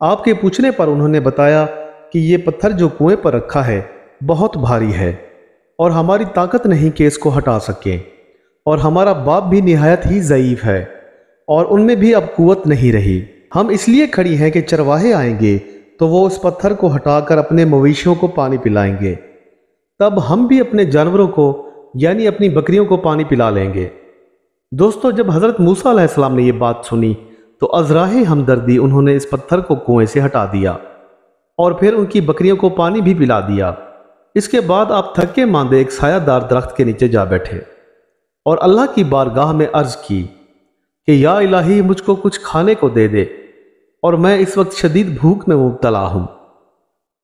آپ کے پوچھنے پر انہوں نے بتایا کہ یہ پتھر جو کنویں پر رکھا ہے بہت بھاری ہے اور ہماری طاقت نہیں کہ اس کو ہٹا سکیں، اور ہمارا باپ بھی نہایت ہی ضعیف ہے اور ان میں بھی اب قوت نہیں رہی۔ ہم اس لیے کھڑی ہیں کہ چرواہے آئیں گے تو وہ اس پتھر کو ہٹا کر اپنے مویشیوں کو پانی پلائیں گے، تب ہم بھی اپنے جانوروں کو یعنی اپنی بکریوں کو پانی پلا لیں گے۔ دوستو، جب حضرت موسیٰ علیہ السلام نے یہ بات سنی تو ازراہ ہمدردی انہوں نے اس پتھر کو کنویں سے ہٹا دیا اور پھر ان کی بکریوں کو پانی بھی پلا دیا۔ اس کے بعد آپ تھکے ماندے ایک سایہ دار درخت کے نیچے جا بیٹھے اور اللہ کی بارگاہ میں عرض کی کہ یا الہی، مجھ کو کچھ کھانے کو دے دے اور میں اس وقت شدید بھوک میں مبتلا ہوں۔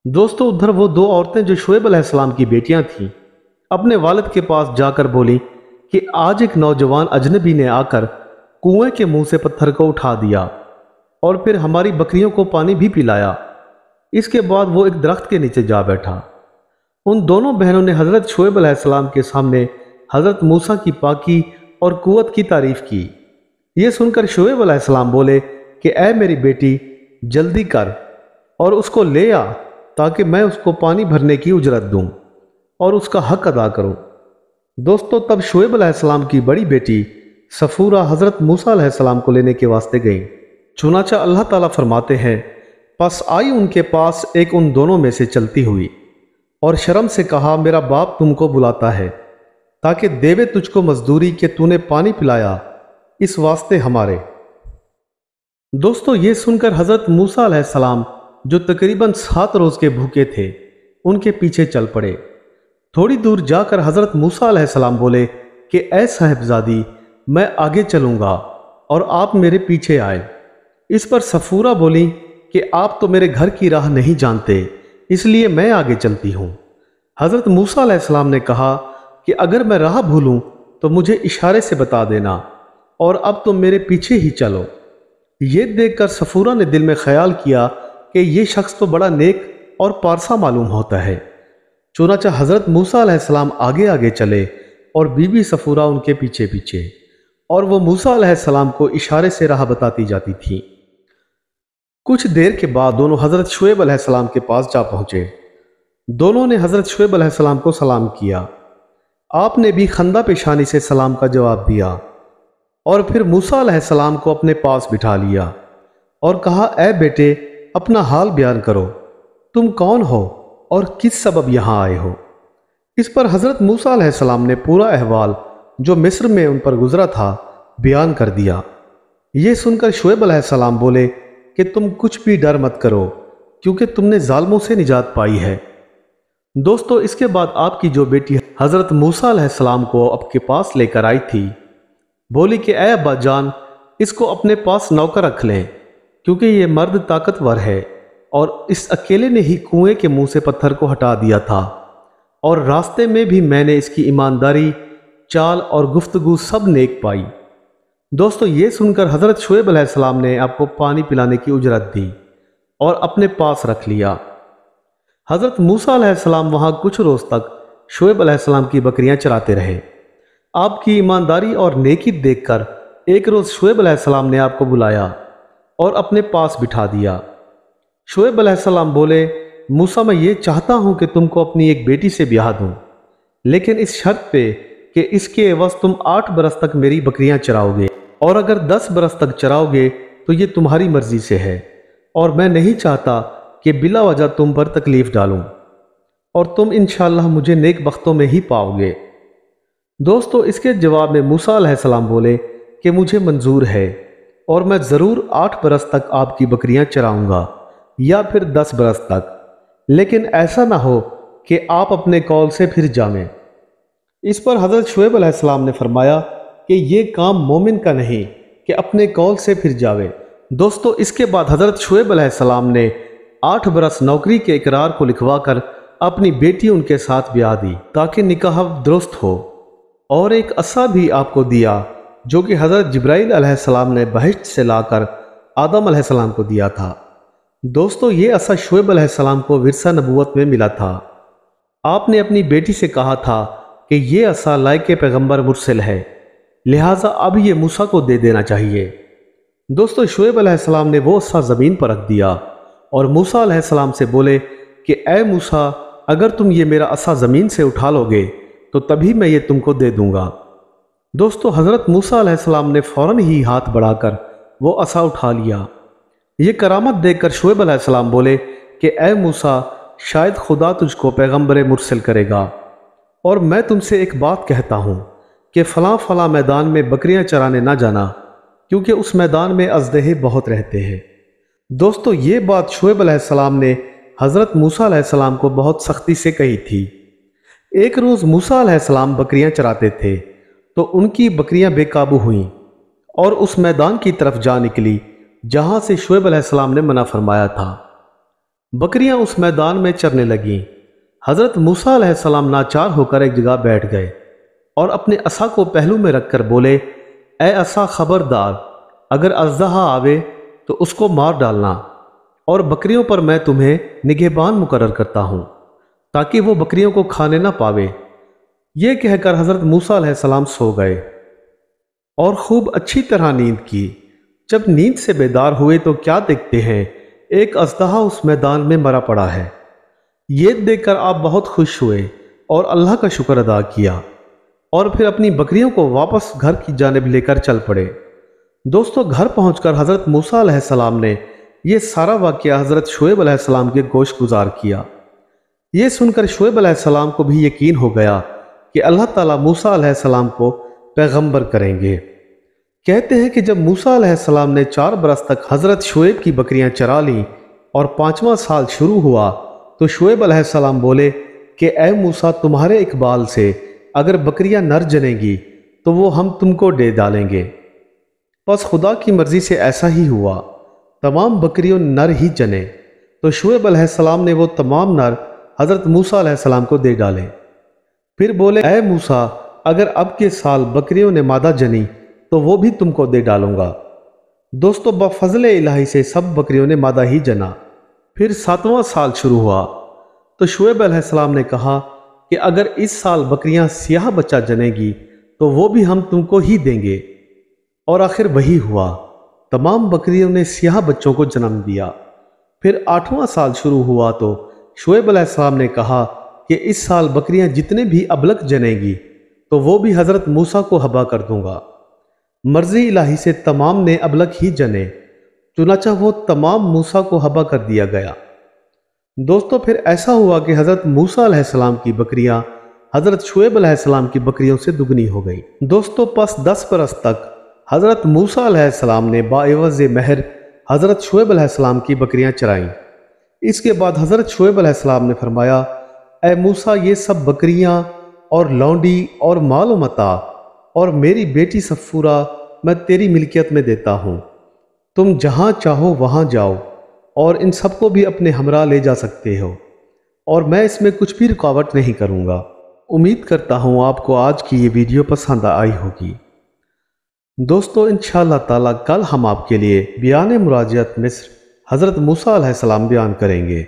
دوستو، ادھر وہ دو عورتیں جو شعیب علیہ السلام کی بیٹیاں تھیں اپنے والد کے پاس جا کر بولی کہ آج ایک نوجوان اجنبی نے آ کر کنویں کے منہ سے پتھر کو اٹھا دیا اور پھر ہماری بکریوں کو پانی بھی پلایا۔ اس کے بعد وہ ایک درخت کے نیچے جا بیٹھا۔ ان دونوں بہنوں نے حضرت شعیب علیہ السلام کے سامنے حضرت موسیٰ کی پاکی اور قوت کی تعریف کی۔ یہ سن کر شعیب علیہ السلام بولے کہ اے میری بیٹی، جلدی کر اور اس کو لے آ تاکہ میں اس کو پانی بھرنے کی اجرت دوں اور اس کا حق ادا کروں۔ دوستو، تب شعیب علیہ السلام کی بڑی بیٹی صفورہ حضرت موسیٰ علیہ السلام کو لینے کے واسطے گئیں۔ چنانچہ اللہ تعالیٰ فرماتے ہیں، پس آئی ان کے پاس ایک ان دونوں میں سے چلتی ہوئی اور شرم سے کہا، میرا باپ تم کو بلاتا ہے تاکہ دیوے تجھ کو مزدوری کہ تو نے پانی پلایا اس واسطے ہمارے۔ دوستو، یہ سن کر حضرت موسیٰ علیہ السلام جو تقریباً 7 روز کے بھوکے تھے ان کے پیچھے چل پڑے۔ تھوڑی دور جا کر حضرت موسیٰ علیہ السلام بولے کہ اے صاحبزادی، میں آگے چلوں گا اور آپ میرے پیچھے آئے۔ اس پر صفورہ بولی کہ آپ تو میرے گھر کی راہ نہیں جانتے، اس لیے میں آگے چلتی ہوں۔ حضرت موسیٰ علیہ السلام نے کہا کہ اگر میں راہ بھولوں تو مجھے اشارے سے بتا دینا اور اب تم میرے پیچھے ہی چلو۔ یہ دیکھ کر صفورہ نے دل میں خیال کیا کہ یہ شخص تو بڑا نیک اور پارسا معلوم ہوتا ہے۔ چنانچہ حضرت موسیٰ علیہ السلام آگے آگے چلے اور بی بی صفورہ ان کے پیچھے پیچھے، اور وہ موسیٰ علیہ السلام کو اشارے سے راہ بتاتی جاتی تھی۔ کچھ دیر کے بعد دونوں حضرت شعیب علیہ السلام کے پاس جا پہنچے۔ دونوں نے حضرت شعیب علیہ السلام کو سلام کیا۔ آپ نے بھی خندہ پیشانی سے سلام کا جواب دیا اور پھر موسیٰ علیہ السلام کو اپنے پاس بٹھا لیا اور کہا، اے بیٹے، اپنا حال بیان کرو، تم کون ہو اور کس سبب یہاں آئے ہو؟ اس پر حضرت موسیٰ علیہ السلام نے پورا احوال جو مصر میں ان پر گزرا تھا بیان کر دیا۔ یہ سن کر شعیب علیہ السلام بولے کہ تم کچھ بھی ڈر مت کرو کیونکہ تم نے ظالموں سے نجات پائی ہے۔ دوستو، اس کے بعد آپ کی جو بیٹی حضرت موسیٰ علیہ السلام کو اب کے پاس لے کر آئی تھی بولی کہ اے ابا جان، اس کو اپنے پاس نوکر رکھ لیں کیونکہ یہ مرد طاقتور ہے اور اس اکیلے نے ہی کنویں کے منہ سے پتھر کو ہٹا دیا تھا، اور راستے میں بھی میں نے اس کی ایمانداری، چال اور گفتگو سب نیک پائی۔ دوستو، یہ سن کر حضرت شعیب علیہ السلام نے آپ کو پانی پلانے کی اجرت دی اور اپنے پاس رکھ لیا۔ حضرت موسیٰ علیہ السلام وہاں کچھ روز تک شعیب علیہ السلام کی بکریاں چراتے رہے۔ آپ کی ایمانداری اور نیکی دیکھ کر ایک روز شعیب علیہ السلام نے آپ کو بلایا اور اپنے پاس بٹھا دیا۔ شعیب علیہ السلام بولے، موسیٰ، میں یہ چاہتا ہوں کہ تم کو اپنی ایک بیٹی سے بیاہ دوں، لیکن اس شرط پہ کہ اس کے عوض تم 8 برس تک میری بکریاں چراؤ گے، اور اگر 10 برس تک چراؤ گے تو یہ تمہاری مرضی سے ہے، اور میں نہیں چاہتا کہ بلا وجہ تم پر تکلیف ڈالوں، اور تم انشاءاللہ مجھے نیک بختوں میں ہی پاؤ گے۔ دوستو، اس کے جواب میں موسیٰ علیہ السلام بولے کہ مجھے منظور ہے اور میں ضرور 8 برس تک آپ کی بکریاں چراؤں گا یا پھر 10 برس تک، لیکن ایسا نہ ہو کہ آپ اپنے قول سے پھر جائیں۔ اس پر حضرت شعیب علیہ السلام نے فرمایا کہ یہ کام مومن کا نہیں کہ اپنے قول سے پھر جاوے۔ دوستو، اس کے بعد حضرت شعیب علیہ السلام نے 8 برس نوکری کے اقرار کو لکھوا کر اپنی بیٹی ان کے ساتھ بیاہ دی تاکہ نکاح درست ہو، اور ایک عصا بھی آپ کو دیا جو کہ حضرت جبرائیل علیہ السلام نے بہشت سے لا کر آدم علیہ السلام کو دیا تھا۔ دوستو، یہ عصا شعیب علیہ السلام کو ورثہ نبوت میں ملا تھا۔ آپ نے اپنی بیٹی سے کہا تھا کہ یہ عصا لائق پیغمبر مرسل ہے، لہٰذا اب یہ موسیٰ کو دے دینا چاہیے۔ دوستو، شعیب علیہ السلام نے وہ عصا زمین پر رکھ دیا اور موسیٰ علیہ السلام سے بولے کہ اے موسیٰ، اگر تم یہ میرا عصا زمین سے اٹھا لو گے تو تبھی میں یہ تم کو دے دوں گا۔ دوستو، حضرت موسیٰ علیہ السلام نے فوراً ہی ہاتھ بڑھا کر وہ عصا اٹھا لیا۔ یہ کرامت دیکھ کر شعیب علیہ السلام بولے کہ اے موسیٰ، شاید خدا تجھ کو پیغمبر مرسل کرے گا، اور میں تم سے ایک بات کہتا ہوں کہ فلاں فلاں میدان میں بکریاں چرانے نہ جانا، کیونکہ اس میدان میں اژدہے بہت رہتے ہیں۔ دوستو، یہ بات شعیب علیہ السلام نے حضرت موسیٰ علیہ السلام کو بہت سختی سے کہی تھی۔ ایک روز موسیٰ علیہ السلام بکریاں چراتے تھے تو ان کی بکریاں بے قابو ہوئیں اور اس میدان کی طرف جا نکلی جہاں سے شعیب علیہ السلام نے منع فرمایا تھا۔ بکریاں اس میدان میں چرنے لگیں۔ حضرت موسیٰ علیہ السلام ناچار ہو کر ایک جگہ بیٹھ گئے اور اپنے عصا کو پہلو میں رکھ کر بولے، اے عصا، خبردار، اگر اژدہا آوے تو اس کو مار ڈالنا، اور بکریوں پر میں تمہیں نگہبان مقرر کرتا ہوں تاکہ وہ بکریوں کو کھانے نہ پاوے۔ یہ کہہ کر حضرت موسیٰ علیہ السلام سو گئے اور خوب اچھی طرح نیند کی۔ جب نیند سے بیدار ہوئے تو کیا دیکھتے ہیں، ایک اژدہا اس میدان میں مرا پڑا ہے۔ یہ دیکھ کر آپ بہت خوش ہوئے اور اللہ کا شکر ادا کیا، اور پھر اپنی بکریوں کو واپس گھر کی جانب لے کر چل پڑے۔ دوستو، گھر پہنچ کر حضرت موسیٰ علیہ السلام نے یہ سارا واقعہ حضرت شعیب علیہ السلام کے گوش گزار کیا۔ یہ سن کر شعیب علیہ السلام کو بھی یقین ہو گیا کہ اللہ تعالیٰ موسیٰ علیہ السلام کو پیغمبر کریں گے۔ کہتے ہیں کہ جب موسیٰ علیہ السلام نے 4 برس تک حضرت شعیب کی بکریاں چرا لیں اور 5واں سال شروع ہوا تو شعیب علیہ السلام بولے کہ اے موسیٰ، تمہارے اقبال سے اگر بکریاں نر جنیں گی تو وہ ہم تم کو دے ڈالیں گے۔ بس خدا کی مرضی سے ایسا ہی ہوا، تمام بکریوں نر ہی جنے، تو شعیب علیہ السلام نے وہ تمام نر حضرت موسیٰ علیہ السلام کو دے ڈالے۔ پھر بولے، اے موسیٰ، اگر اب کے سال بکریوں نے مادہ جنی تو وہ بھی تم کو دے ڈالوں گا۔ دوستو، بفضل الہی سے سب بکریوں نے مادہ ہی جنا۔ پھر 7واں سال شروع ہوا تو شعیب علیہ السلام نے کہا کہ اگر اس سال بکریاں سیاہ بچہ جنے گی تو وہ بھی ہم تم کو ہی دیں گے، اور آخر وہی ہوا، تمام بکریوں نے سیاہ بچوں کو جنم دیا۔ پھر 8واں سال شروع ہوا تو شعیب علیہ السلام نے کہا کہ اس سال بکریاں جتنے بھی ابلک جنیں گی تو وہ بھی حضرت موسیٰ کو ہبا کر دوں گا۔ مرضی الہی سے تمام نے ابلک ہی جنے، چنانچہ وہ تمام موسیٰ کو ہبا کر دیا گیا۔ دوستو، پھر ایسا ہوا کہ حضرت موسیٰ علیہ السلام کی بکریاں حضرت شعیب علیہ السلام کی بکریوں سے دگنی ہو گئی۔ دوستو، پس 10 برس تک حضرت موسیٰ علیہ السلام نے باعوض مہر حضرت شعیب علیہ السلام کی بکریاں چرائیں۔ اس کے بعد حضرت شعیب علیہ السلام نے فرمایا، اے موسیٰ، یہ سب بکریاں اور لونڈی اور مال و متاع اور میری بیٹی صفورہ میں تیری ملکیت میں دیتا ہوں، تم جہاں چاہو وہاں جاؤ اور ان سب کو بھی اپنے ہمراہ لے جا سکتے ہو، اور میں اس میں کچھ بھی رکاوٹ نہیں کروں گا۔ امید کرتا ہوں آپ کو آج کی یہ ویڈیو پسند آئی ہوگی۔ دوستو، انشاءاللہ تعالیٰ کل ہم آپ کے لیے بیان مراجعت مصر حضرت موسیٰ علیہ السلام بیان کریں گے۔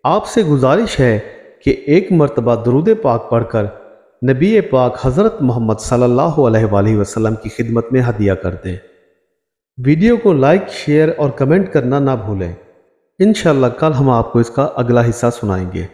آپ سے گزارش ہے کہ ایک مرتبہ درود پاک پڑھ کر نبی پاک حضرت محمد صلی اللہ علیہ وآلہ وسلم کی خدمت میں ہدیہ کر دیں۔ ویڈیو کو لائک، شیئر اور کمنٹ کرنا نہ بھولیں۔ انشاءاللہ کل ہم آپ کو اس کا اگلا حصہ سنائیں گے۔